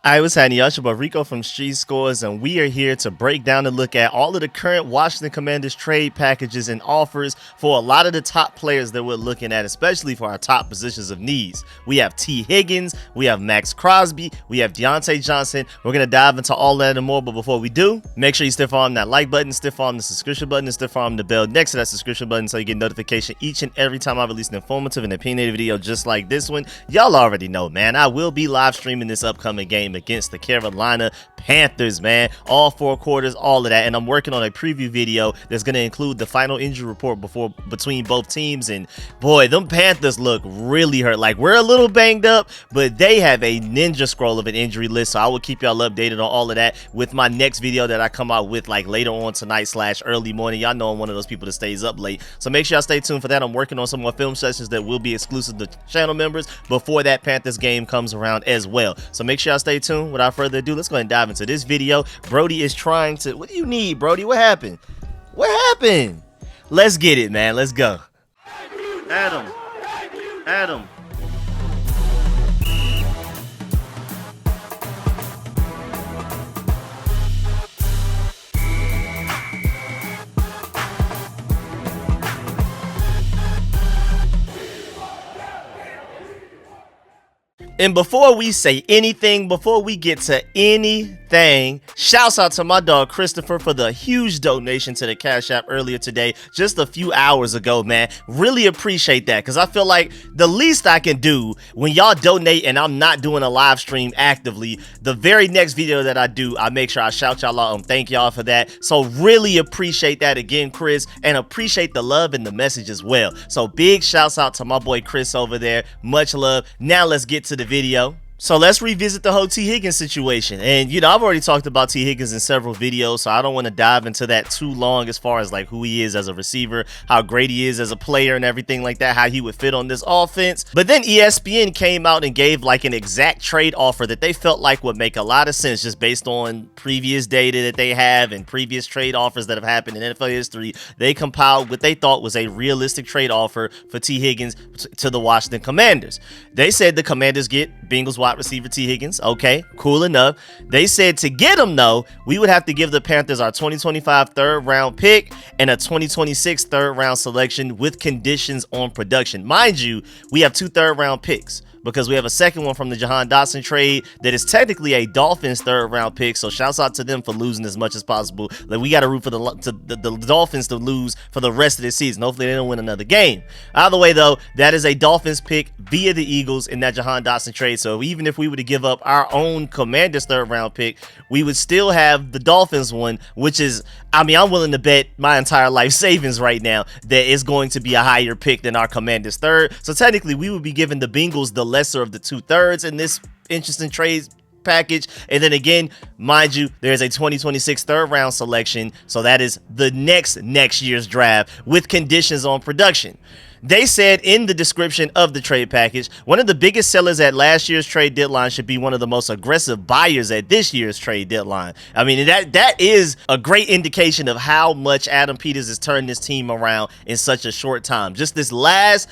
Hi, what's happening, y'all? It's your boy Rico from StreetScores, and we are here to break down and look at all of the current Washington Commanders trade packages and offers for a lot of the top players that we're looking at, especially for our top positions of needs. We have T. Higgins, we have Maxx Crosby, we have Deontay Johnson. We're going to dive into all that and more, but before we do, make sure you stiff arm that like button, stiff arm the subscription button, and stiff arm the bell next to that subscription button so you get notification each and every time I release an informative and opinionated video just like this one. Y'all already know, man, I will be live streaming this upcoming game against the Carolina Panthers, man. All 4 quarters, all of that, and I'm working on a preview video that's going to include the final injury report between both teams. And boy, them Panthers look really hurt. Like, we're a little banged up, but they have a ninja scroll of an injury list, so I will keep y'all updated on all of that with my next video that I come out with like later on tonight / early morning. Y'all know I'm one of those people that stays up late, so make sure y'all stay tuned for that. I'm working on some more film sessions that will be exclusive to channel members before that Panthers game comes around as well, so make sure y'all stay tuned. Without further ado, let's go ahead and dive into this video. Brody is trying to... What do you need, Brody? What happened? What happened? Let's get it, man. Let's go. Adam. And before we say anything, before we get to anything, shouts out to my dog Christopher for the huge donation to the Cash App earlier today, just a few hours ago, man. Really appreciate that, because I feel like the least I can do when y'all donate and I'm not doing a live stream actively, the very next video that I do, I make sure I shout y'all out and thank y'all for that. So really appreciate that again, Chris, and appreciate the love and the message as well. So big shouts out to my boy Chris over there. Much love. Now let's get to the video. So let's revisit the whole T. Higgins situation. And, you know, I've already talked about T. Higgins in several videos, so I don't want to dive into that too long as far as like who he is as a receiver, how great he is as a player and everything like that, how he would fit on this offense. But then ESPN came out and gave like an exact trade offer that they felt like would make a lot of sense just based on previous data that they have and previous trade offers that have happened in NFL history. They compiled what they thought was a realistic trade offer for T. Higgins to the Washington Commanders. They said the Commanders get Bengals wide receiver T. Higgins. Okay, cool enough. They said to get him, though, we would have to give the Panthers our 2025 third-round pick and a 2026 third-round selection with conditions on production. Mind you, we have 2 third-round picks, because we have a second one from the Jahan Dotson trade that is technically a Dolphins third-round pick, so shouts out to them for losing as much as possible. Like, we got to root for the Dolphins to lose for the rest of this season. Hopefully they don't win another game. Either way, though, that is a Dolphins pick via the Eagles in that Jahan Dotson trade, so even if we were to give up our own Commanders third-round pick, we would still have the Dolphins one, which is, I mean, I'm willing to bet my entire life savings right now that it's going to be a higher pick than our Commanders third. So technically, we would be giving the Bengals the lesser of the 2/3 in this interesting trade package. And then again, mind you, there's a 2026 third-round selection, so that is the next year's draft with conditions on production. They said in the description of the trade package, one of the biggest sellers at last year's trade deadline should be one of the most aggressive buyers at this year's trade deadline. I mean, that is a great indication of how much Adam Peters has turned this team around in such a short time. Just less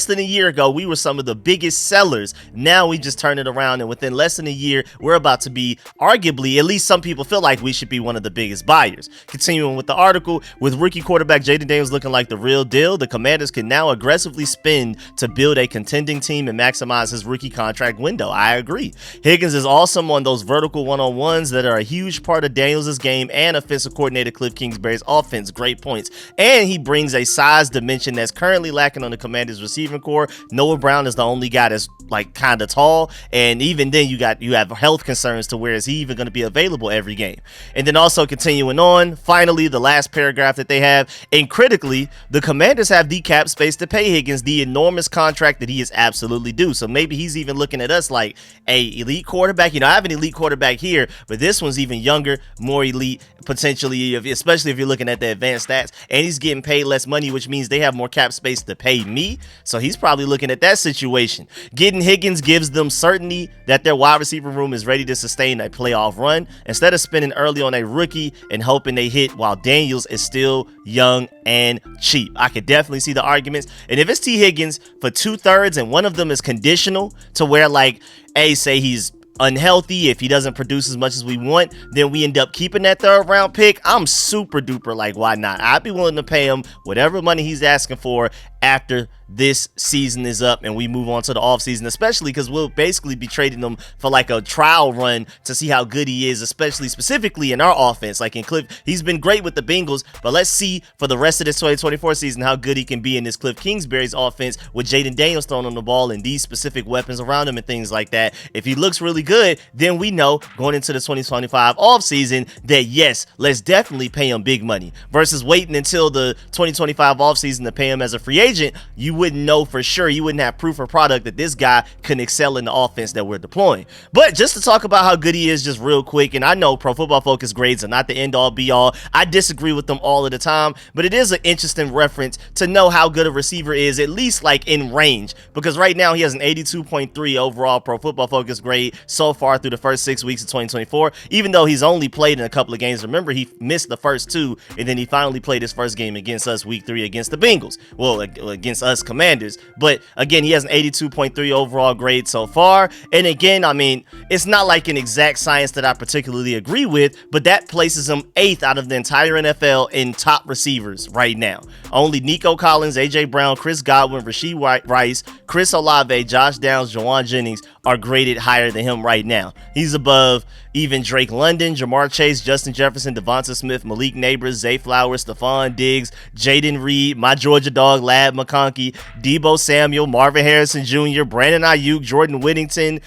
than a year ago, we were some of the biggest sellers. Now we just turned it around, and within less than a year, we're about to be, arguably, at least some people feel like we should be one of the biggest buyers. Continuing with the article, with rookie quarterback Jaden Daniels looking like the real deal, the Commanders can now aggressively spend to build a contending team and maximize his rookie contract window. I agree. Higgins is awesome on those vertical one-on-ones that are a huge part of Daniels' game and offensive coordinator Cliff Kingsbury's offense. Great points. And he brings a size dimension that's currently lacking on the Commanders' receiving core. Noah Brown is the only guy that's like kind of tall, and even then you have health concerns to where is he even going to be available every game. And then also continuing on, finally, the last paragraph that they have, and critically, the Commanders have the cap space to pay Higgins the enormous contract that he is absolutely due. So maybe he's even looking at us like a elite quarterback. You know, I have an elite quarterback here, but this one's even younger, more elite, potentially, especially if you're looking at the advanced stats, and he's getting paid less money, which means they have more cap space to pay me. So he's probably looking at that situation. Getting Higgins gives them certainty that their wide receiver room is ready to sustain a playoff run instead of spending early on a rookie and hoping they hit while Daniels is still young and cheap. I could definitely see the arguments. And if it's T. Higgins for 2/3 and one of them is conditional to where, like, say he's unhealthy, if he doesn't produce as much as we want, then we end up keeping that 3rd round pick, I'm super duper like, why not? I'd be willing to pay him whatever money he's asking for after this season is up and we move on to the offseason, especially because we'll basically be trading him for like a trial run to see how good he is, especially specifically in our offense. Like in Cliff, he's been great with the Bengals, but let's see for the rest of this 2024 season how good he can be in this Cliff Kingsbury's offense with Jaden Daniels throwing on the ball and these specific weapons around him and things like that. If he looks really good, then we know going into the 2025 offseason that yes, let's definitely pay him big money versus waiting until the 2025 offseason to pay him as a free agent. You wouldn't know for sure. You wouldn't have proof or product that this guy can excel in the offense that we're deploying. But just to talk about how good he is just real quick, and I know Pro Football Focus grades are not the end all be all. I disagree with them all of the time, but it is an interesting reference to know how good a receiver is, at least like in range, because right now he has an 82.3 overall Pro Football Focus grade so far through the first 6 weeks of 2024, even though he's only played in a couple of games. Remember, he missed the first 2, and then he finally played his first game against us week 3 against the Bengals. Well, against us Commanders. But again, he has an 82.3 overall grade so far. And again, I mean, it's not like an exact science that I particularly agree with, but that places him 8th out of the entire NFL in top receivers right now. Only Nico Collins, AJ Brown, Chris Godwin, Rashee Rice, Chris Olave, Josh Downs, Jawan Jennings are graded higher than him right now. He's above even Drake London, Jamar Chase, Justin Jefferson, Devonta Smith, Malik Neighbors, Zay Flowers, Stephon Diggs, Jaden Reed, my Georgia dog, Lad McConkey, Debo Samuel, Marvin Harrison Jr., Brandon Ayuk, Jordan Whittington,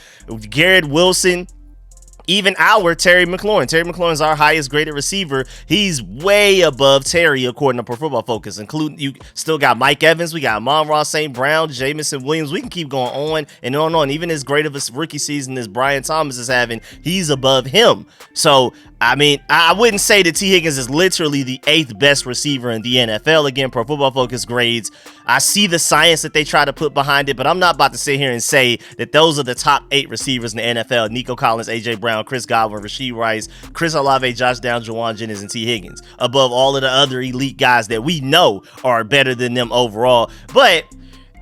Garrett Wilson, even our Terry McLaurin. Terry McLaurin's our highest graded receiver. He's way above Terry according to Pro Football Focus, including you still got Mike Evans, we got Amon-Ra St. Brown, Jamison Williams. We can keep going on and on and on. Even as great of a rookie season as Brian Thomas is having, he's above him. So I mean, I wouldn't say that T. Higgins is literally the 8th best receiver in the NFL. Again, Pro Football Focus grades. I see the science that they try to put behind it, but I'm not about to sit here and say that those are the top 8 receivers in the NFL. Nico Collins, AJ Brown, Chris Godwin, Rashee Rice, Chris Olave, Josh Downs, Jawan Jennings, and T. Higgins above all of the other elite guys that we know are better than them overall. But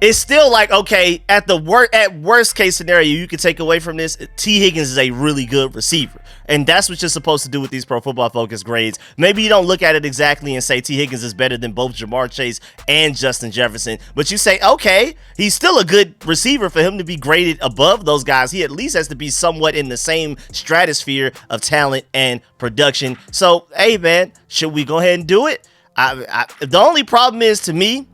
it's still like, okay, at worst case scenario, you could take away from this, T. Higgins is a really good receiver. And that's what you're supposed to do with these Pro Football Focus grades. Maybe you don't look at it exactly and say T. Higgins is better than both Jamar Chase and Justin Jefferson, but you say, okay, he's still a good receiver. For him to be graded above those guys, he at least has to be somewhat in the same stratosphere of talent and production. So, hey, man, should we go ahead and do it? The only problem is, to me,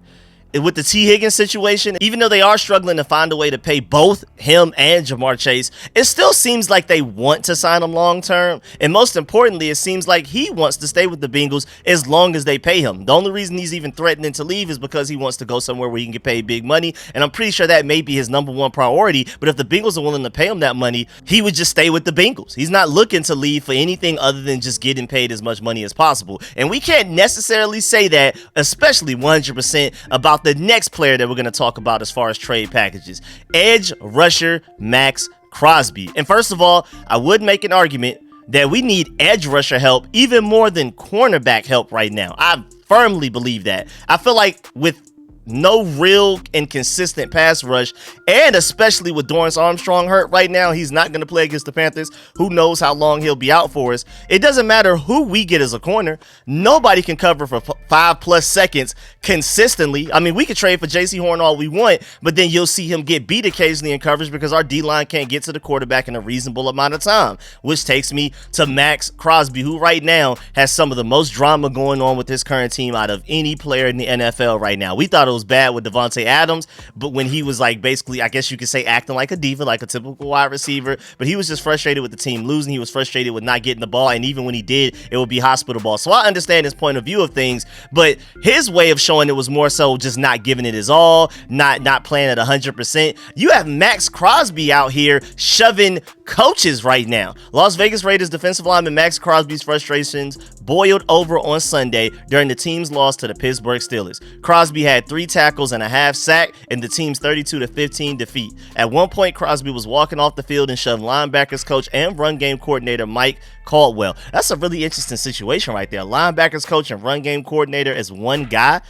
with the T. Higgins situation, even though they are struggling to find a way to pay both him and Jamar Chase, it still seems like they want to sign him long term. And most importantly, it seems like he wants to stay with the Bengals as long as they pay him. The only reason he's even threatening to leave is because he wants to go somewhere where he can get paid big money. And I'm pretty sure that may be his #1 priority. But if the Bengals are willing to pay him that money, he would just stay with the Bengals. He's not looking to leave for anything other than just getting paid as much money as possible. And we can't necessarily say that, especially 100%, about the next player that we're going to talk about as far as trade packages, edge rusher Maxx Crosby. And first of all, I would make an argument that we need edge rusher help even more than cornerback help right now. I firmly believe that. I feel like with no real and consistent pass rush, and especially with Dorrance Armstrong hurt right now, he's not going to play against the Panthers. Who knows how long he'll be out for us. It doesn't matter who we get as a corner. Nobody can cover for 5+ seconds consistently. I mean, we could trade for J.C. Horn all we want, but then you'll see him get beat occasionally in coverage because our D-line can't get to the quarterback in a reasonable amount of time, which takes me to Maxx Crosby, who right now has some of the most drama going on with his current team out of any player in the NFL right now. We thought it was bad with Devontae Adams, but when he was like basically, I guess you could say, acting like a diva, like a typical wide receiver, but he was just frustrated with the team losing. He was frustrated with not getting the ball, and even when he did, it would be hospital ball. So I understand his point of view of things, but his way of showing it was more so just not giving it his all, not playing at 100%. You have Maxx Crosby out here shoving coaches right now. Las Vegas Raiders defensive lineman Maxx Crosby's frustrations boiled over on Sunday during the team's loss to the Pittsburgh Steelers. Crosby had 3 tackles and a half sack in the team's 32-15 defeat. At one point, Crosby was walking off the field and shoved linebackers coach and run game coordinator Mike Caldwell. That's a really interesting situation right there. Linebackers coach and run game coordinator as one guy.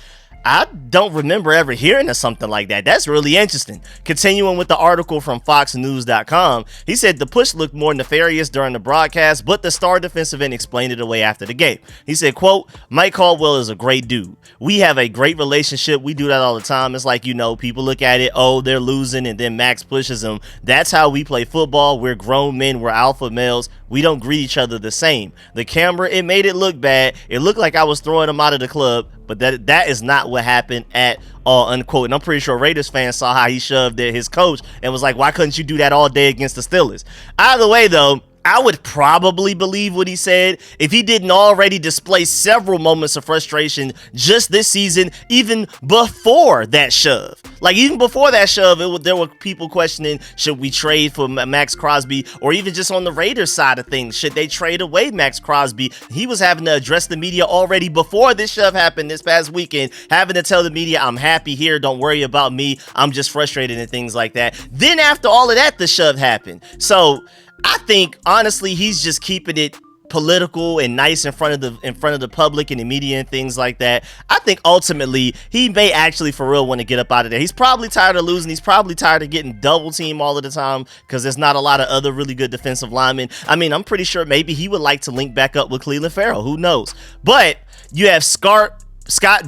I don't remember ever hearing of something like that. That's really interesting. Continuing with the article from FoxNews.com, he said the push looked more nefarious during the broadcast, but the star defensive end explained it away after the game. He said, quote, Mike Caldwell is a great dude. We have a great relationship. We do that all the time. It's like, people look at it, oh, they're losing, and then Maxx pushes them. That's how we play football. We're grown men. We're alpha males. We don't greet each other the same. The camera, it made it look bad. It looked like I was throwing him out of the club, but that is not what happened at all, unquote. And I'm pretty sure Raiders fans saw how he shoved at his coach and was like, why couldn't you do that all day against the Steelers? Either way, though, I would probably believe what he said if he didn't already display several moments of frustration just this season, even before that shove. Like, even before that shove, there were people questioning, should we trade for Maxx Crosby? Or even just on the Raiders side of things, should they trade away Maxx Crosby? He was having to address the media already before this shove happened this past weekend, having to tell the media, I'm happy here, don't worry about me, I'm just frustrated and things like that. Then after all of that, the shove happened. So I think, honestly, he's just keeping it political and nice in front of the public and the media and things like that. I think ultimately he may actually for real want to get up out of there. He's probably tired of losing. He's probably tired of getting double teamed all of the time because there's not a lot of other really good defensive linemen. I mean, I'm pretty sure maybe he would like to link back up with Clelin Ferrell. Who knows? But you have Scott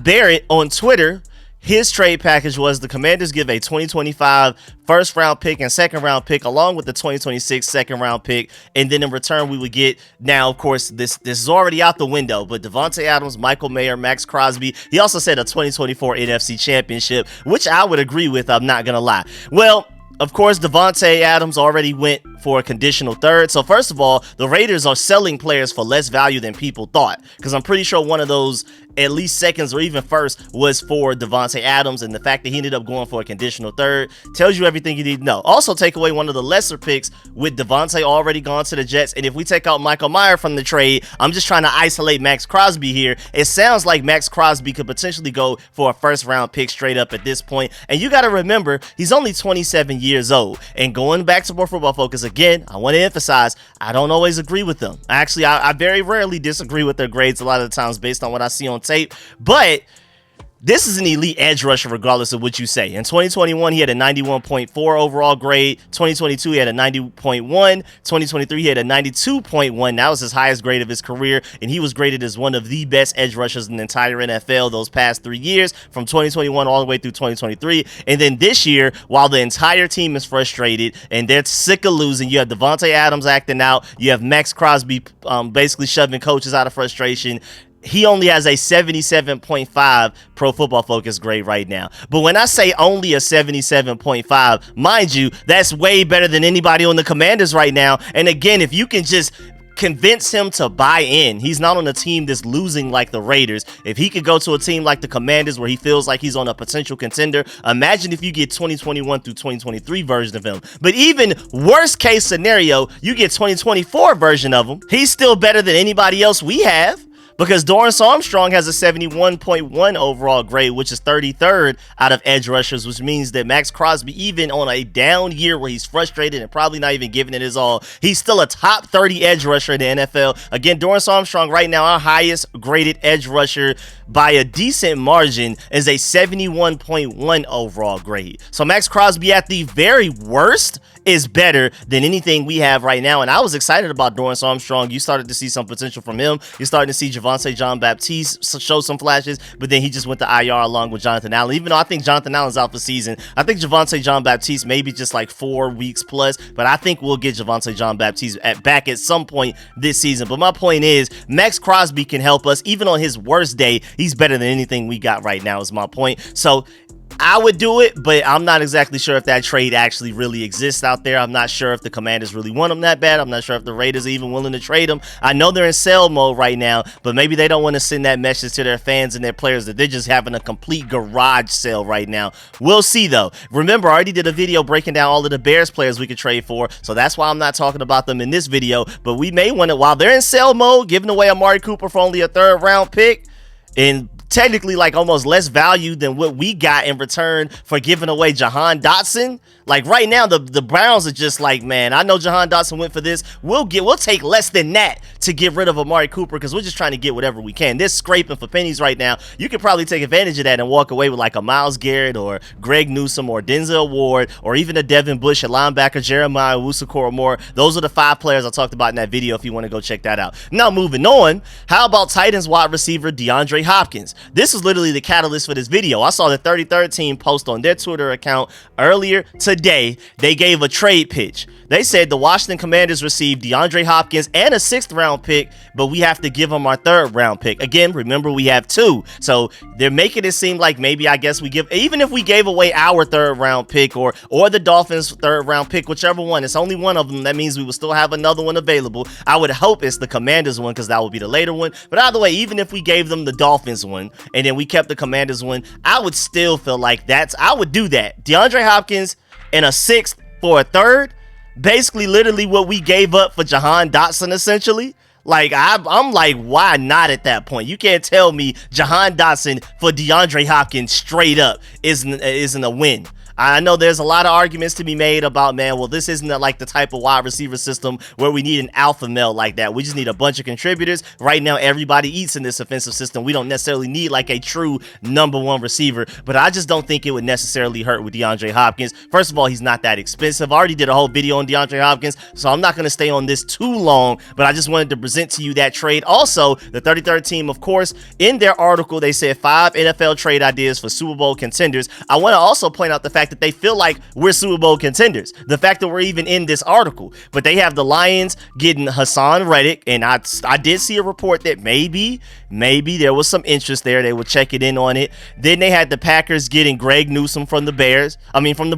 Barrett on Twitter. His trade package was the Commanders give a 2025 first round pick and second round pick along with the 2026 second round pick. And then in return, we would get, now, of course, this is already out the window, but Davante Adams, Michael Mayer, Maxx Crosby. He also said a 2024 NFC championship, which I would agree with. I'm not going to lie. Well, of course, Davante Adams already went for a conditional third. So first of all, the Raiders are selling players for less value than people thought, because I'm pretty sure one of those at least seconds or even first was for Davante Adams, and the fact that he ended up going for a conditional third tells you everything you need to know. Also, take away one of the lesser picks with Davante already gone to the Jets, and if we take out Michael Mayer from the trade, I'm just trying to isolate Maxx Crosby here. It sounds like Maxx Crosby could potentially go for a first round pick straight up at this point, and you got to remember, he's only 27 years old, and going back to More Football Focus, again, I want to emphasize, I don't always agree with them. Actually, I very rarely disagree with their grades a lot of the times based on what I see on tape, but this is an elite edge rusher regardless of what you say. In 2021, he had a 91.4 overall grade. 2022, he had a 90.1. 2023, he had a 92.1. That was his highest grade of his career, and he was graded as one of the best edge rushers in the entire NFL those past 3 years, from 2021 all the way through 2023. And then this year, while the entire team is frustrated and they're sick of losing, you have Davante Adams acting out, you have Maxx Crosby basically shoving coaches out of frustration. He only has a 77.5 Pro Football Focus grade right now. But when I say only a 77.5, mind you, that's way better than anybody on the Commanders right now. And again, if you can just convince him to buy in, he's not on a team that's losing like the Raiders. If he could go to a team like the Commanders where he feels like he's on a potential contender, imagine if you get 2021 through 2023 version of him. But even worst case scenario, you get 2024 version of him. He's still better than anybody else we have, because Dorrance Armstrong has a 71.1 overall grade, which is 33rd out of edge rushers, which means that Maxx Crosby, even on a down year where he's frustrated and probably not even giving it his all, he's still a top 30 edge rusher in the NFL. Again, Dorrance Armstrong right now, our highest graded edge rusher by a decent margin, is a 71.1 overall grade. So Maxx Crosby at the very worst is better than anything we have right now. And I was excited about Dorrance Armstrong. You started to see some potential from him. You're starting to see Javonte Jean-Baptiste show some flashes, but then he just went to IR along with Jonathan Allen. Even though I think Jonathan Allen's out for season, I think Javonte Jean-Baptiste maybe just like 4 weeks plus, but I think we'll get Javonte Jean-Baptiste back at some point this season. But my point is, Maxx Crosby can help us. Even on his worst day, he's better than anything we got right now is my point. So I would do it, but I'm not exactly sure if that trade actually really exists out there. I'm not sure if the Commanders really want him that bad. I'm not sure if the Raiders are even willing to trade him. I know they're in sell mode right now, but maybe they don't want to send that message to their fans and their players that they're just having a complete garage sale right now. We'll see, though. Remember, I already did a video breaking down all of the Bears players we could trade for, so that's why I'm not talking about them in this video. But we may want to, while they're in sell mode, giving away Amari Cooper for only a third-round pick, and technically like almost less value than what we got in return for giving away Jahan Dotson. Like right now, the Browns are just like, man, I know Jahan Dotson went for this. We'll take less than that to get rid of Amari Cooper because we're just trying to get whatever we can. They're scraping for pennies right now. You could probably take advantage of that and walk away with like a Myles Garrett or Greg Newsome or Denzel Ward or even a Devin Bush, a linebacker, Jeremiah Owusu-Koramoah. Those are the 5 players I talked about in that video if you want to go check that out. Now moving on, how about Titans wide receiver DeAndre Hopkins? This is literally the catalyst for this video. I saw the 33rd team post on their Twitter account earlier today. They gave a trade pitch. They said the Washington Commanders received DeAndre Hopkins and a 6th round pick, but we have to give them our 3rd round pick. Again, remember we have 2. So they're making it seem like maybe I guess we give, even if we gave away our 3rd round pick or the Dolphins 3rd round pick, whichever one, it's only one of them. That means we will still have another one available. I would hope it's the Commanders one because that would be the later one. But either way, even if we gave them the Dolphins one and then we kept the Commanders one, I would still feel like I would do that. DeAndre Hopkins and a 6th for a 3rd. Basically, literally what we gave up for Jahan Dotson, essentially. Like, I'm like, why not at that point? You can't tell me Jahan Dotson for DeAndre Hopkins straight up isn't a win. I know there's a lot of arguments to be made about, man, well, this isn't like the type of wide receiver system where we need an alpha male like that. We just need a bunch of contributors. Right now, everybody eats in this offensive system. We don't necessarily need like a true #1 receiver, but I just don't think it would necessarily hurt with DeAndre Hopkins. First of all, he's not that expensive. I already did a whole video on DeAndre Hopkins, so I'm not going to stay on this too long, but I just wanted to present to you that trade. Also, the 33rd team, of course, in their article, they said 5 NFL trade ideas for Super Bowl contenders. I want to also point out the fact that they feel like we're Super Bowl contenders. The fact that we're even in this article. But they have the Lions getting Hassan Reddick, and I did see a report that maybe there was some interest there. They were checking in on it. Then they had the Packers getting Greg Newsome from the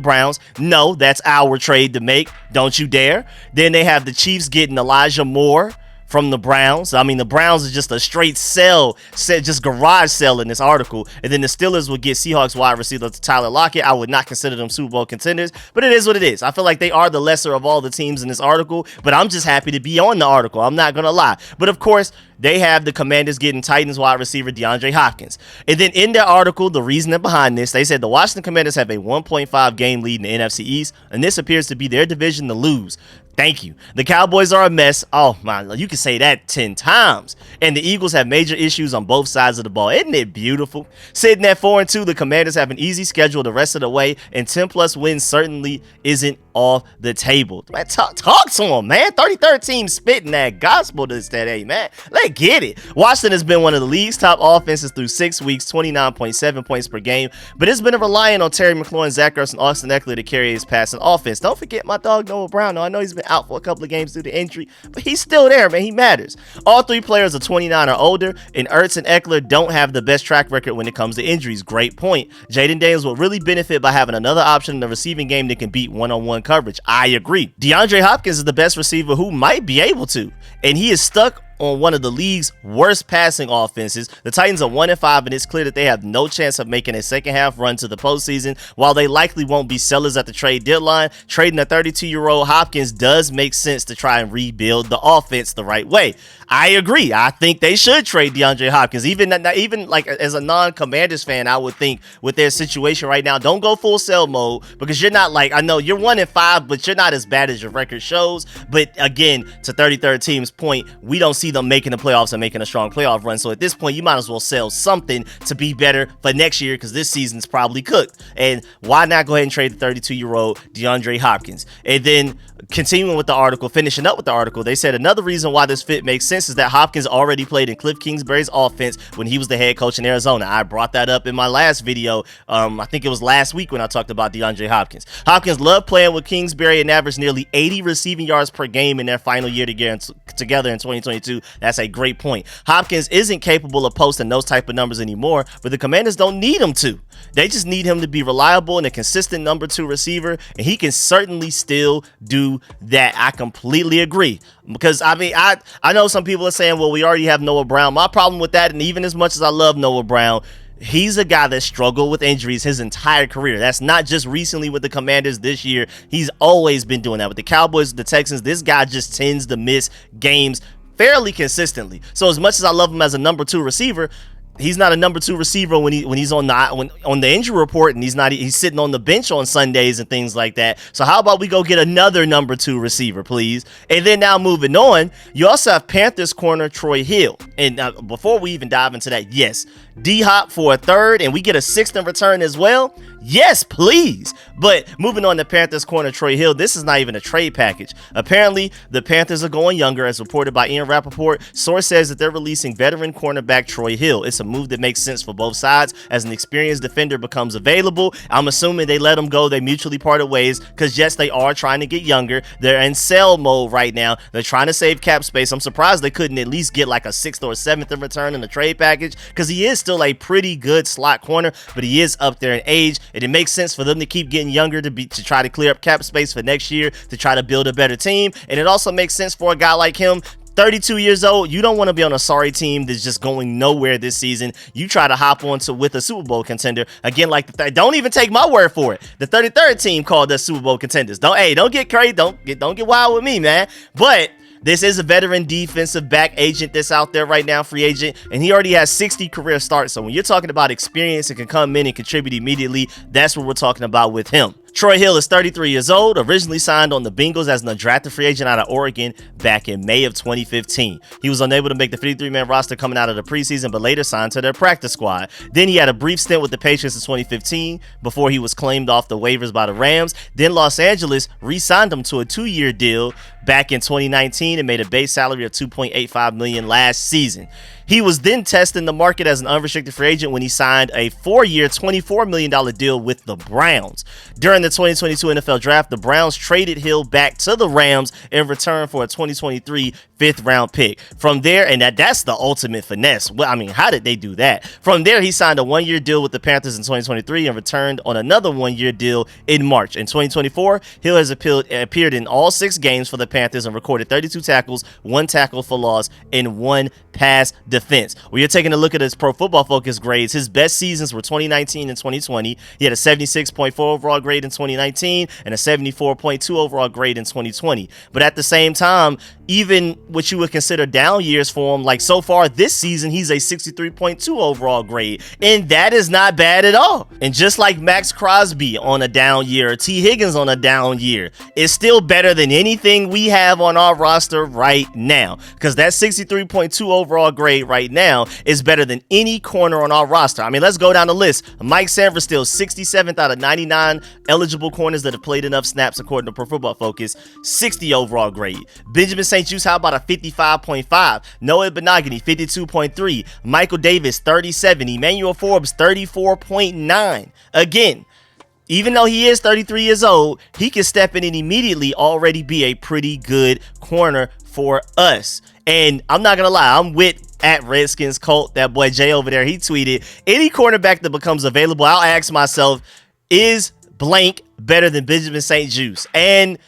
Browns. No, that's our trade to make. Don't you dare. Then they have the Chiefs getting Elijah Moore from the Browns. I mean, the Browns is just a straight sell, just garage sell in this article. And then the Steelers would get Seahawks wide receiver Tyler Lockett. I would not consider them Super Bowl contenders, but it is what it is. I feel like they are the lesser of all the teams in this article, but I'm just happy to be on the article. I'm not going to lie. But of course, they have the Commanders getting Titans wide receiver DeAndre Hopkins. And then in their article, the reasoning behind this, they said the Washington Commanders have a 1.5 game lead in the NFC East, and this appears to be their division to lose. Thank you. The Cowboys are a mess. Oh, man, you can say that 10 times. And the Eagles have major issues on both sides of the ball. Isn't it beautiful? Sitting at 4-2, the Commanders have an easy schedule the rest of the way, and 10-plus wins certainly isn't off the table. Man, talk to them, man. 33rd team spitting that gospel to today, man. Let's get it. Washington has been one of the league's top offenses through 6 weeks, 29.7 points per game, but it's been relying on Terry McLaurin, Zach Ertz, and Austin Eckler to carry his passing offense. Don't forget my dog Noah Brown. Now, I know he's been out for a couple of games due to injury, but he's still there, man. He matters. All 3 players are 29 or older, and Ertz and Eckler don't have the best track record when it comes to injuries. Great point. Jaden Daniels will really benefit by having another option in the receiving game that can beat one-on-one coverage. I agree. DeAndre Hopkins is the best receiver who might be able to, and he is stuck on one of the league's worst passing offenses. The Titans are 1-5, and it's clear that they have no chance of making a second half run to the postseason. While they likely won't be sellers at the trade deadline, trading a 32-year-old Hopkins does make sense to try and rebuild the offense the right way. I agree. I think they should trade DeAndre Hopkins. Even like as a non-Commanders fan, I would think with their situation right now, don't go full sell mode, because you're not like, I know you're 1-5, but you're not as bad as your record shows. But again, to 33rd team's point, we don't see them making the playoffs and making a strong playoff run. So at this point, you might as well sell something to be better for next year, because this season's probably cooked. And why not go ahead and trade the 32-year-old DeAndre Hopkins? And then continuing with the article, finishing up with the article, they said another reason why this fit makes sense is that Hopkins already played in Cliff Kingsbury's offense when he was the head coach in Arizona. I brought that up in my last video. I think it was last week when I talked about DeAndre Hopkins. Hopkins loved playing with Kingsbury and averaged nearly 80 receiving yards per game in their final year together in 2022. That's a great point. Hopkins isn't capable of posting those type of numbers anymore, but the Commanders don't need him to. They just need him to be reliable and a consistent #2 receiver, and he can certainly still do that. I completely agree. Because, I mean, I know some people are saying, well, we already have Noah Brown. My problem with that, and even as much as I love Noah Brown, he's a guy that struggled with injuries his entire career. That's not just recently with the Commanders this year. He's always been doing that. With the Cowboys, the Texans, this guy just tends to miss games fairly consistently. So as much as I love him as a #2 receiver, He's not a number 2 receiver when he's on the injury report, and he's sitting on the bench on Sundays and things like that. So how about we go get another number 2 receiver, please? And then now moving on, you also have Panthers corner Troy Hill. And before we even dive into that, yes, D-Hop for a 3rd, and we get a 6th in return as well. Yes, please. But moving on to Panthers corner Troy Hill, this is not even a trade package. Apparently, the Panthers are going younger, as reported by Ian Rappaport. Source says that they're releasing veteran cornerback Troy Hill. It's a move that makes sense for both sides as an experienced defender becomes available. I'm assuming they let him go. They mutually parted ways because, yes, they are trying to get younger. They're in sell mode right now. They're trying to save cap space. I'm surprised they couldn't at least get like a 6th or 7th in return in the trade package because he is still a pretty good slot corner, but he is up there in age. And it makes sense for them to keep getting younger to try to clear up cap space for next year to try to build a better team. And it also makes sense for a guy like him, 32 years old. You don't want to be on a sorry team that's just going nowhere this season. You try to hop on with a Super Bowl contender. Again, like don't even take my word for it. The 33rd team called us Super Bowl contenders. Don't get crazy. Don't get wild with me, man. But this is a veteran defensive back agent that's out there right now, free agent, and he already has 60 career starts. So when you're talking about experience and can come in and contribute immediately, that's what we're talking about with him. Troy Hill is 33 years old, originally signed on the Bengals as an undrafted free agent out of Oregon back in May of 2015. He was unable to make the 53-man roster coming out of the preseason, but later signed to their practice squad. Then he had a brief stint with the Patriots in 2015 before he was claimed off the waivers by the Rams. Then Los Angeles re-signed him to a 2-year deal back in 2019 and made a base salary of $2.85 million last season. He was then testing the market as an unrestricted free agent when he signed a 4-year, $24 million deal with the Browns. During the 2022 NFL Draft, the Browns traded Hill back to the Rams in return for a 2023 5th-round pick. From there, and that's the ultimate finesse. Well, I mean, how did they do that? From there, he signed a 1-year deal with the Panthers in 2023 and returned on another 1-year deal in March. In 2024, Hill has appeared in all 6 games for the Panthers and recorded 32 tackles, 1 tackle for loss, and 1 pass defense. When you're taking a look at his Pro Football Focus grades, his best seasons were 2019 and 2020. He had a 76.4 overall grade in 2019 and a 74.2 overall grade in 2020. But at the same time, even what you would consider down years for him, like so far this season, he's a 63.2 overall grade, and that is not bad at all. And just like Maxx Crosby on a down year, or T. Higgins on a down year, it's still better than anything we have on our roster right now, because that 63.2 overall grade right now is better than any corner on our roster. I mean, let's go down the list. Mike Sanford still 67th out of 99 eligible corners that have played enough snaps according to Pro Football Focus, 60 overall grade. Benjamin St. Juste, how about a 55.5? Noah Benogany, 52.3. Michael Davis, 37. Emmanuel Forbes, 34.9. Again, even though he is 33 years old, he can step in and immediately already be a pretty good corner for us. And I'm not going to lie, I'm with at Redskins Cult. That boy Jay over there, he tweeted, any cornerback that becomes available, I'll ask myself, is blank better than Benjamin St. Juste? And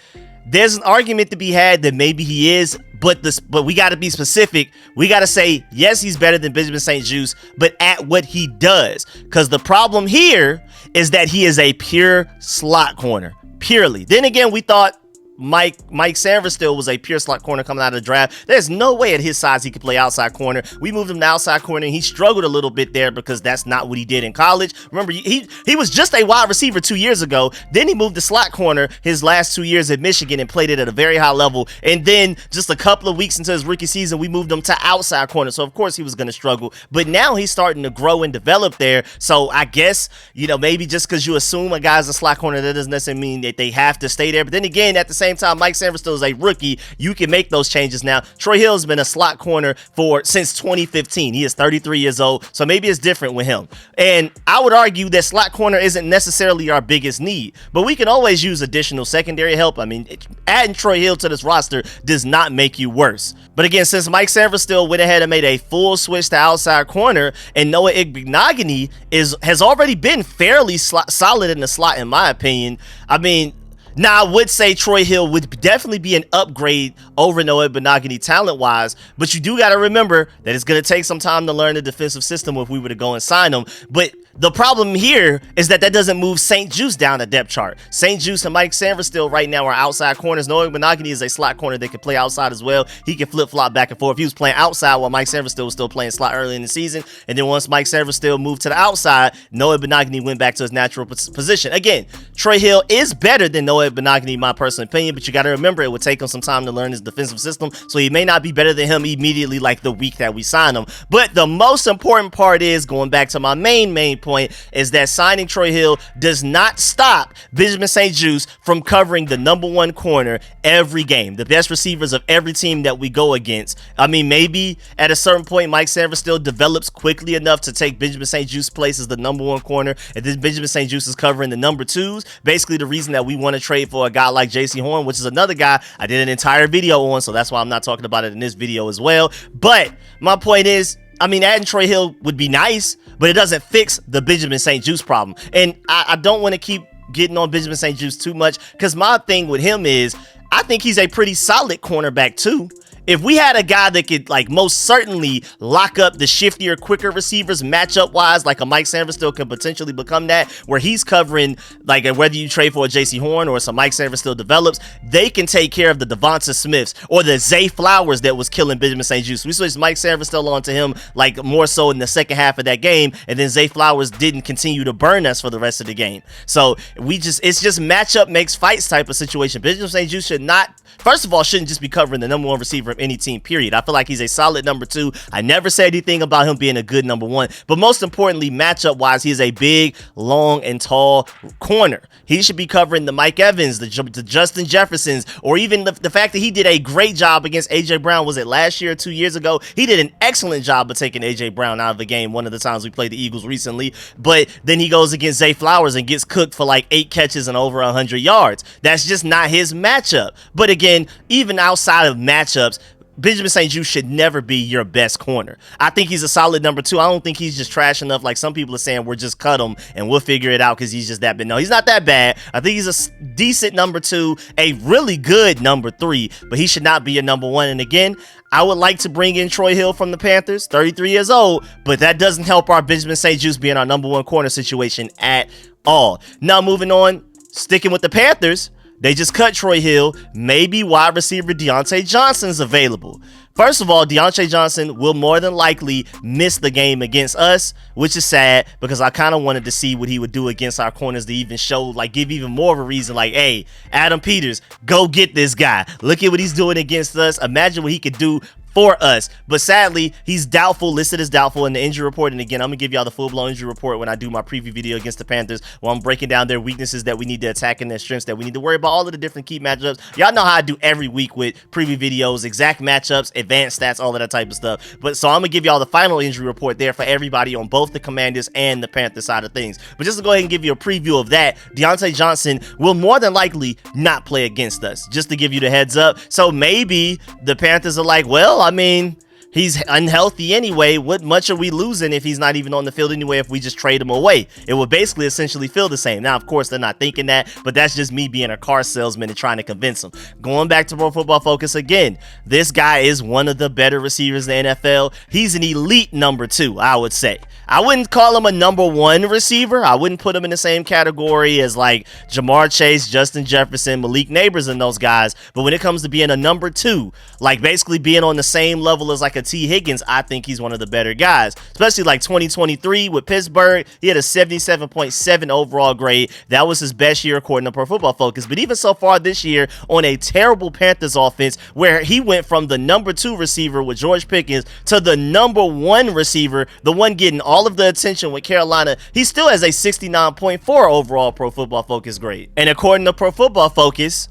there's an argument to be had that maybe he is, but we got to be specific. We got to say, yes, he's better than Benjamin St. Juste, but at what he does. Because the problem here is that he is a pure slot corner, purely. Then again, we thought Mike Sanford still was a pure slot corner coming out of the draft. There's no way at his size he could play outside corner. We moved him to outside corner, and he struggled a little bit there because that's not what he did in college. Remember, he was just a wide receiver 2 years ago. Then he moved to slot corner his last 2 years at Michigan and played it at a very high level. And then just a couple of weeks into his rookie season, we moved him to outside corner. So, of course, he was going to struggle. But now he's starting to grow and develop there. So, I guess, maybe just because you assume a guy's a slot corner, that doesn't necessarily mean that they have to stay there. But then again, at the same time, Mike Sanford still is a rookie. You can make those changes now. Troy Hill's been a slot corner since 2015. He is 33 years old, so maybe it's different with him. And I would argue that slot corner isn't necessarily our biggest need, but we can always use additional secondary help. I mean, adding Troy Hill to this roster does not make you worse. But again, since Mike Sanford still went ahead and made a full switch to outside corner, and Noah Benogany has already been fairly solid in the slot, in my opinion. I mean, Now, I would say Troy Hill would definitely be an upgrade over Noah Benogany talent-wise, but you do got to remember that it's going to take some time to learn the defensive system if we were to go and sign him. But the problem here is that doesn't move St. Juice down the depth chart. St. Juice and Mike Sanverstill right now are outside corners. Noah Benogany is a slot corner that can play outside as well. He can flip-flop back and forth. He was playing outside while Mike Sanverstill was still playing slot early in the season. And then once Mike Sanverstill moved to the outside, Noah Benogany went back to his natural position. Again, Troy Hill is better than Noah Benogany, in my personal opinion, but you got to remember it would take him some time to learn his defensive system, so he may not be better than him immediately like the week that we sign him. But the most important part is, going back to my main point, is that signing Troy Hill does not stop Benjamin St-Juste from covering the #1 corner every game, the best receivers of every team that we go against. I mean, maybe at a certain point Mike Sanverstill develops quickly enough to take Benjamin St-Juste's place as the #1 corner, and then Benjamin St-Juste is covering the #2s. Basically the reason that we want to trade for a guy like J.C. Horn, which is another guy I did an entire video on, so that's why I'm not talking about it in this video as well. But my point is, I mean, adding Troy Hill would be nice, but it doesn't fix the Benjamin St-Juste problem. And I don't want to keep getting on Benjamin St-Juste too much, because my thing with him is, I think he's a pretty solid cornerback too. If we had a guy that could, like, most certainly lock up the shiftier, quicker receivers matchup-wise, like a Mike Sanverstill could potentially become that, where he's covering, like, whether you trade for a J.C. Horn or some Mike Sanverstill develops, they can take care of the Devonta Smiths or the Zay Flowers that was killing Benjamin St-Juste. We switched Mike Sanverstill onto him, like, more so in the second half of that game, and then Zay Flowers didn't continue to burn us for the rest of the game. So it's just matchup makes fights type of situation. Benjamin St-Juste should not, first of all, shouldn't just be covering the #1 receiver of any team, period. I feel like he's a solid #2. I never said anything about him being a good #1, but most importantly, matchup wise, he is a big, long, and tall corner. He should be covering the Mike Evans, the Justin Jeffersons, or even the fact that he did a great job against AJ Brown. Was it last year or 2 years ago? He did an excellent job of taking AJ Brown out of the game one of the times we played the Eagles recently, but then he goes against Zay Flowers and gets cooked for like 8 catches and over 100 yards. That's just not his matchup. But again, even outside of matchups, Benjamin St-Juste should never be your best corner. I think he's a solid #2. I don't think he's just trash enough like some people are saying, we'll just cut him and we'll figure it out because he's just that bad. No, he's not that bad. I think he's a decent #2, a really good #3, but he should not be a #1. And again, I would like to bring in Troy Hill from the Panthers, 33 years old, but that doesn't help our Benjamin St-Juste being our #1 corner situation at all. Now, moving on, sticking with the Panthers, they just cut Troy Hill. Maybe wide receiver Deontay Johnson's available. First of all, Deontay Johnson will more than likely miss the game against us, which is sad because I kind of wanted to see what he would do against our corners to even show, like, give even more of a reason, like, hey, Adam Peters, go get this guy. Look at what he's doing against us. Imagine what he could do for us. But sadly, he's doubtful, listed as doubtful in the injury report. And again, I'm gonna give y'all the full-blown injury report when I do my preview video against the Panthers, where I'm breaking down their weaknesses that we need to attack and their strengths that we need to worry about, all of the different key matchups. Y'all know how I do every week with preview videos, exact matchups, advanced stats, all of that type of stuff. But so I'm gonna give y'all the final injury report there for everybody on both the Commanders and the Panthers side of things. But just to go ahead and give you a preview of that, Deontay Johnson will more than likely not play against us, just to give you the heads up. So maybe the Panthers are like, well, I mean, he's unhealthy anyway. What much are we losing if he's not even on the field anyway if we just trade him away? It would basically essentially feel the same. Now, of course, they're not thinking that, but that's just me being a car salesman and trying to convince them. Going back to Pro Football Focus again, this guy is one of the better receivers in the NFL. He's an elite #2, I would say. I wouldn't call him a #1 receiver. I wouldn't put him in the same category as like Jamar Chase, Justin Jefferson, Malik Neighbors, and those guys. But when it comes to being a #2, like basically being on the same level as like a T. Higgins, I think he's one of the better guys. Especially like 2023 with Pittsburgh, he had a 77.7 overall grade. That was his best year according to Pro Football Focus. But even so far this year on a terrible Panthers offense, where he went from the #2 receiver with George Pickens to the #1 receiver, the one getting all of the attention with Carolina, he still has a 69.4 overall Pro Football Focus grade. And according to Pro Football Focus,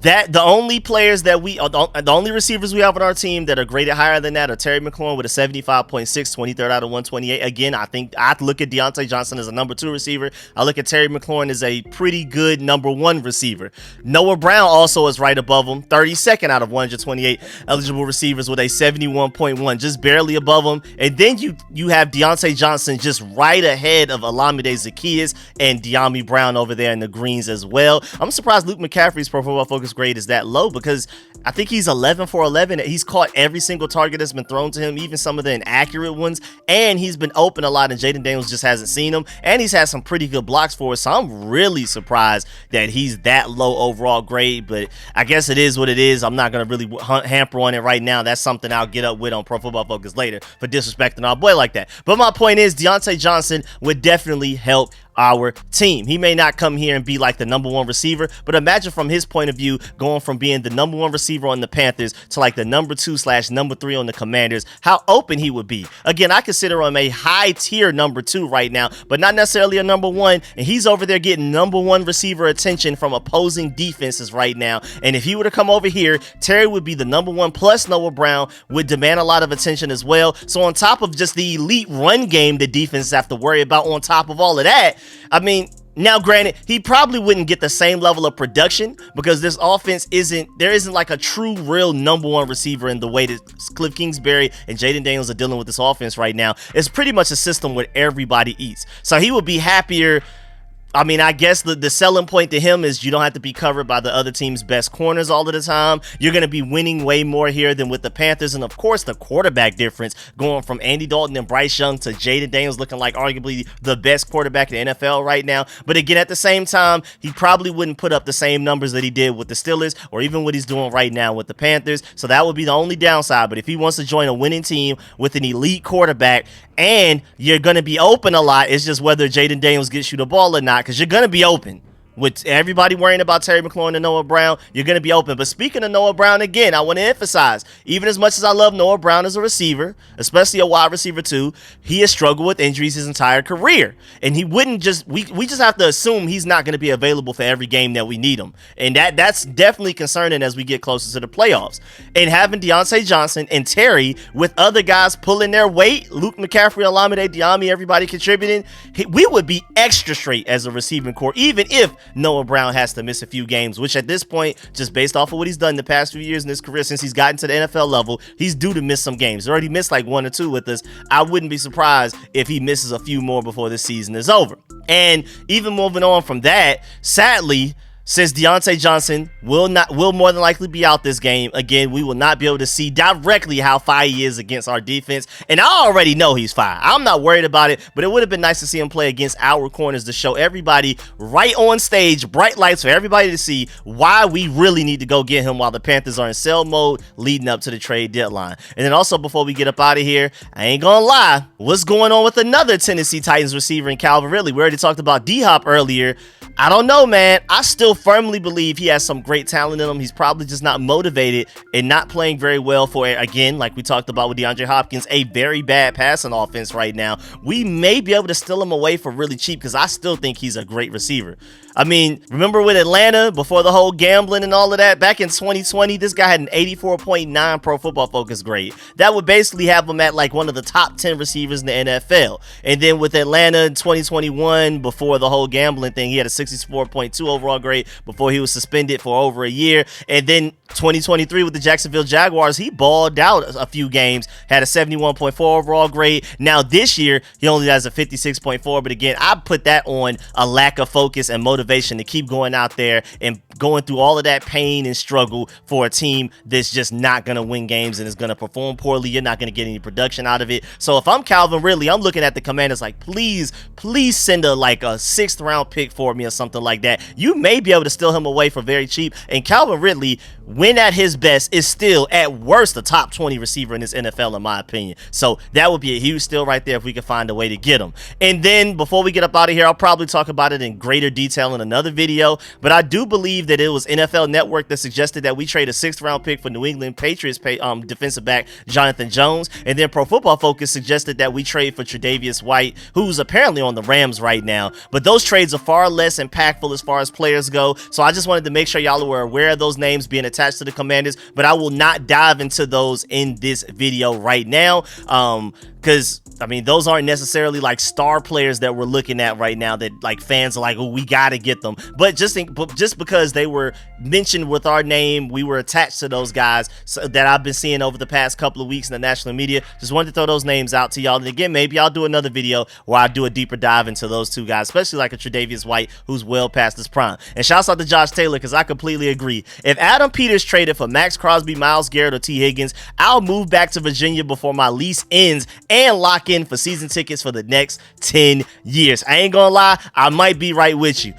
That the only players that the only receivers we have on our team that are graded higher than that are Terry McLaurin with a 75.6, 23rd out of 128. Again, I think I look at Deontay Johnson as a number 2 receiver. I look at Terry McLaurin as a pretty good number 1 receiver. Noah Brown also is right above him, 32nd out of 128 eligible receivers with a 71.1, just barely above him. And then you have Deontay Johnson just right ahead of Olamide Zaccheaus and De'Ami Brown over there in the greens as well. I'm surprised Luke McCaffrey's Pro Football Focus grade is that low, because I think he's 11 for 11. He's caught every single target that's been thrown to him, even some of the inaccurate ones, and he's been open a lot, and Jaden Daniels just hasn't seen him, and he's had some pretty good blocks for us. So I'm really surprised that he's that low overall grade, but I guess it is what it is. I'm not going to really hamper on it right now. That's something I'll get up with on Pro Football Focus later for disrespecting our boy like that. But my point is, Deontay Johnson would definitely help our team. He may not come here and be like the number 1 receiver, but imagine from his point of view going from being the number 1 receiver on the Panthers to like the number 2/number 3 on the Commanders, how open he would be. Again, I consider him a high tier number 2 right now, but not necessarily a number 1, and he's over there getting number 1 receiver attention from opposing defenses right now. And if he were to come over here, Terry would be the number 1 plus Noah Brown, would demand a lot of attention as well. So on top of just the elite run game the defenses have to worry about, on top of all of that, I mean, now granted, he probably wouldn't get the same level of production because this offense there isn't like a true real number 1 receiver in the way that Cliff Kingsbury and Jaden Daniels are dealing with this offense right now. It's pretty much a system where everybody eats. So he would be happier. I mean, I guess the selling point to him is you don't have to be covered by the other team's best corners all of the time. You're going to be winning way more here than with the Panthers. And, of course, the quarterback difference going from Andy Dalton and Bryce Young to Jaden Daniels looking like arguably the best quarterback in the NFL right now. But, again, at the same time, he probably wouldn't put up the same numbers that he did with the Steelers or even what he's doing right now with the Panthers. So that would be the only downside. But if he wants to join a winning team with an elite quarterback and you're going to be open a lot, it's just whether Jaden Daniels gets you the ball or not, because you're going to be open. With everybody worrying about Terry McLaurin and Noah Brown, you're going to be open. But speaking of Noah Brown, again, I want to emphasize, even as much as I love Noah Brown as a receiver, especially a wide receiver too, he has struggled with injuries his entire career. And he wouldn't just, we just have to assume he's not going to be available for every game that we need him. And that's definitely concerning as we get closer to the playoffs. And having Deontay Johnson and Terry with other guys pulling their weight, Luke McCaffrey, Olamide, De'Ami, everybody contributing, we would be extra straight as a receiving core, even if Noah Brown has to miss a few games, which at this point, just based off of what he's done the past few years in his career since he's gotten to the NFL level, he's due to miss some games. He's already missed like 1 or 2 with us. I wouldn't be surprised if he misses a few more before this season is over. And even moving on from that, sadly, since Deontay Johnson will more than likely be out this game, again, we will not be able to see directly how fire he is against our defense. And I already know he's fire. I'm not worried about it, but it would have been nice to see him play against our corners to show everybody right on stage, bright lights for everybody to see why we really need to go get him while the Panthers are in sell mode leading up to the trade deadline. And then also, before we get up out of here, I ain't gonna lie, what's going on with another Tennessee Titans receiver in Calvin Ridley? We already talked about D-Hop earlier. I don't know, man. I still firmly believe he has some great talent in him. He's probably just not motivated and not playing very well for, again, like we talked about with DeAndre Hopkins, a very bad passing offense right now. We may be able to steal him away for really cheap because I still think he's a great receiver. I mean, remember with Atlanta, before the whole gambling and all of that, back in 2020, this guy had an 84.9 Pro Football Focus grade. That would basically have him at like one of the top 10 receivers in the NFL. And then with Atlanta in 2021, before the whole gambling thing, he had a 64.2 overall grade before he was suspended for over a year. And then 2023 with the Jacksonville Jaguars, he balled out a few games, had a 71.4 overall grade. Now this year, he only has a 56.4. But again, I put that on a lack of focus and motivation to keep going out there and going through all of that pain and struggle for a team that's just not going to win games and is going to perform poorly. You're not going to get any production out of it. So if I'm Calvin Ridley, I'm looking at the Commanders like, please send a 6th round pick for me or something like that. You may be able to steal him away for very cheap. And Calvin Ridley when at his best, is still at worst a top 20 receiver in this NFL, in my opinion. So that would be a huge steal right there if we could find a way to get him. And then before we get up out of here, I'll probably talk about it in greater detail in another video, but I do believe that it was NFL Network that suggested that we trade a 6th round pick for New England Patriots defensive back Jonathan Jones, and then Pro Football Focus suggested that we trade for Tre'Davious White, who's apparently on the Rams right now. But those trades are far less impactful as far as players go, so I just wanted to make sure y'all were aware of those names being attached to the Commanders, but I will not dive into those in this video right now, because I mean, those aren't necessarily like star players that we're looking at right now that like fans are like, oh, we got to get them. But just because they were mentioned with our name, we were attached to those guys that I've been seeing over the past couple of weeks in the national media. Just wanted to throw those names out to y'all. And again, maybe I'll do another video where I do a deeper dive into those two guys, especially like a Tre'Davious White, who's well past his prime. And shouts out to Josh Taylor, because I completely agree. If Adam Peters traded for Maxx Crosby, Myles Garrett, or T. Higgins, I'll move back to Virginia before my lease ends and lock in for season tickets for the next 10 years. I ain't gonna lie, I might be right with you.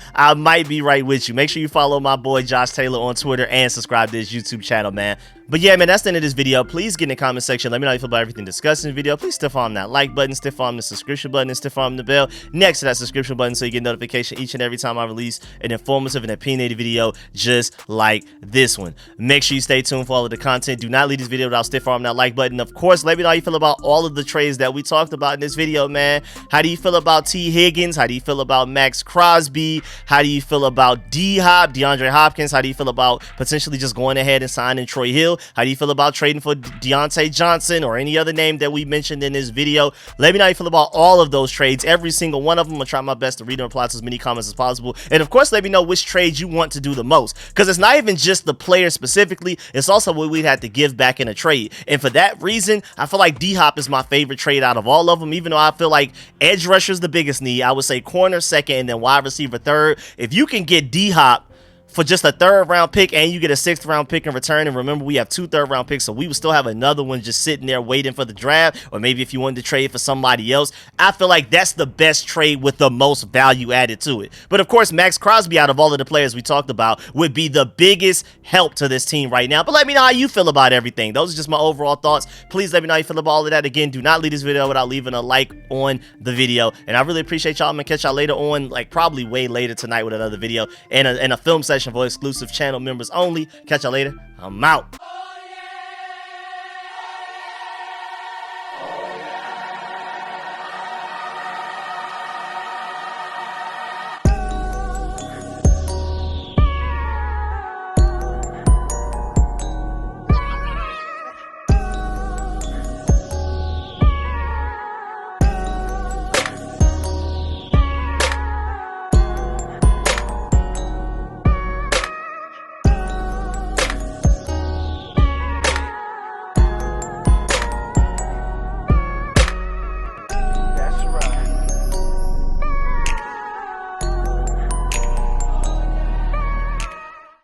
Make sure you follow my boy Josh Taylor on Twitter and subscribe to his YouTube channel, man. But yeah, man, that's the end of this video. Please get in the comment section. Let me know how you feel about everything discussed in the video. Please stiff arm that like button, stiff arm the subscription button, and stiff arm the bell next to that subscription button so you get notification each and every time I release an informative and opinionated video just like this one. Make sure you stay tuned for all of the content. Do not leave this video without stiff arm that like button. Of course, let me know how you feel about all of the trades that we talked about in this video, man. How do you feel about T. Higgins? How do you feel about Maxx Crosby? How do you feel about DeAndre Hopkins? How do you feel about potentially just going ahead and signing Troy Hill? How do you feel about trading for Deontay Johnson or any other name that we mentioned in this video? Let me know how you feel about all of those trades, every single one of them. I'll try my best to read and reply to as many comments as possible. And of course, let me know which trades you want to do the most, because it's not even just the player specifically, it's also what we'd have to give back in a trade. And for that reason, I feel like D-Hop is my favorite trade out of all of them, even though I feel like edge rusher is the biggest need. I would say corner second and then wide receiver third. If you can get D-Hop for just a 3rd round pick and you get a 6th round pick in return, and remember, we have 2 3rd round picks, so we would still have another one just sitting there waiting for the draft, or maybe if you wanted to trade for somebody else, I feel like that's the best trade with the most value added to it. But of course, Maxx Crosby, out of all of the players we talked about, would be the biggest help to this team right now. But let me know how you feel about everything. Those are just my overall thoughts. Please let me know how you feel about all of that. Again, do not leave this video without leaving a like on the video, and I really appreciate y'all. I'm gonna catch y'all later on, like probably way later tonight, with another video and a film session for exclusive channel members only. Catch y'all later. I'm out.